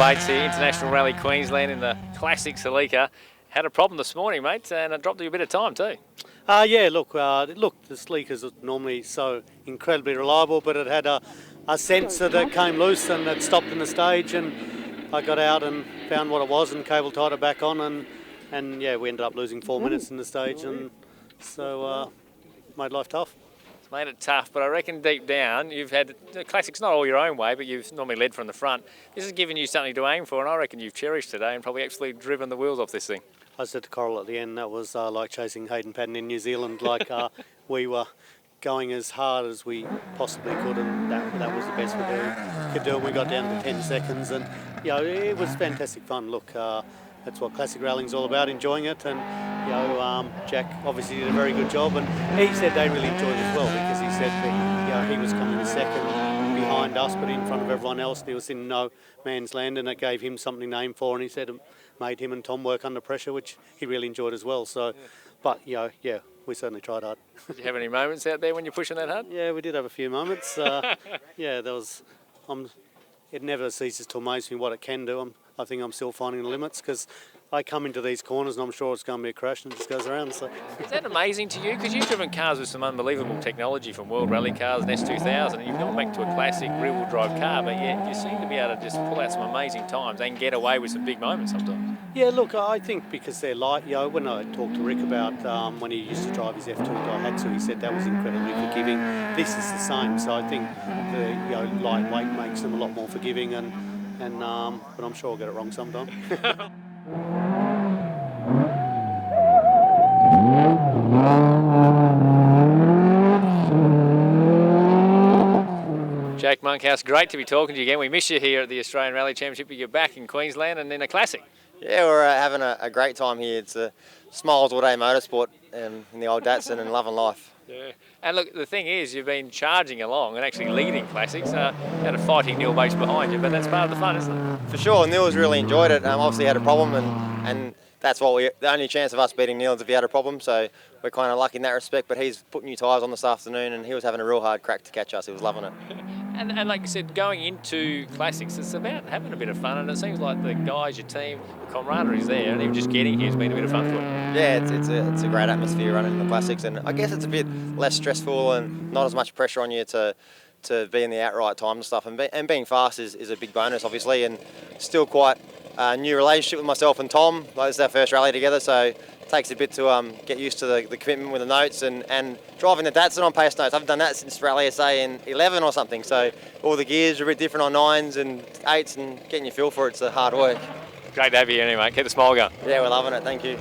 Bates here, International Rally Queensland in the classic Celica. Had a problem this morning, mate, and it dropped you a bit of time too. Yeah, look, the Celicas are normally so incredibly reliable, but it had a sensor that came loose and it stopped in the stage, and I got out and found what it was and cable tied it back on, and yeah, we ended up losing 4 minutes in the stage, and so made life tough. It's made it tough, but I reckon deep down you've had the classics not all your own way, but you've normally led from the front. This has given you something to aim for, and I reckon you've cherished today and probably actually driven the wheels off this thing. I said to Coral at the end, that was like chasing Hayden Paddon in New Zealand. Like we were going as hard as we possibly could, and that was the best we could do. And we got down to 10 seconds, and it was fantastic fun. Look, that's what classic rallying's all about, enjoying it. And Jack obviously did a very good job, and he said they really enjoyed it as well, because he said that he was coming in second behind us, but in front of everyone else. He was in no man's land, and it gave him something to aim for. And he said it made him and Tom work under pressure, which he really enjoyed as well. So, but yeah, we certainly tried hard. Did you have any moments out there when you're pushing that hard? Yeah, we did have a few moments. Yeah, there was. It never ceases to amaze me what it can do. I think I'm still finding the limits, because I come into these corners and I'm sure it's going to be a crash, and it just goes around. So. Is that amazing to you? Because you've driven cars with some unbelievable technology, from World Rally cars and S2000, and you've gone back to a classic rear-wheel drive car, but yet you seem to be able to just pull out some amazing times and get away with some big moments sometimes. Yeah, look, I think because they're light. When I talked to Rick about when he used to drive his F2 Daihatsu, he said that was incredibly forgiving. This is the same, so I think the lightweight makes them a lot more forgiving, but I'm sure I'll get it wrong sometime. Jack Monkhouse, great to be talking to you again. We miss you here at the Australian Rally Championship, but you're back in Queensland and in a classic. Yeah, we're having a great time here. It's a smiles all day motorsport in the old Datsun, and loving life. Yeah, and look, the thing is, you've been charging along and actually leading classics. Had a fighting Neal Bates behind you, but that's part of the fun, isn't it? For sure, Neal's really enjoyed it. Obviously had a problem, and that's what the only chance of us beating Neal is if he had a problem. So we're kind of lucky in that respect. But he's put new tyres on this afternoon, and he was having a real hard crack to catch us. He was loving it. And like you said, going into classics, it's about having a bit of fun, and it seems like the guys, your team, the camaraderie's there, and even just getting here has been a bit of fun for you. Yeah, it's a great atmosphere running the classics, and I guess it's a bit less stressful and not as much pressure on you to be in the outright time and stuff. And being fast is a big bonus, obviously, and still quite a new relationship with myself and Tom. Like, this is our first rally together, so it takes a bit to get used to the commitment with the notes and driving the Datsun on pace notes. I haven't done that since Rally SA in 11 or something, so all the gears are a bit different on 9s and 8s, and getting your feel for it's hard work. Great to have you here anyway, mate. Keep the smile going. Yeah, we're loving it, thank you.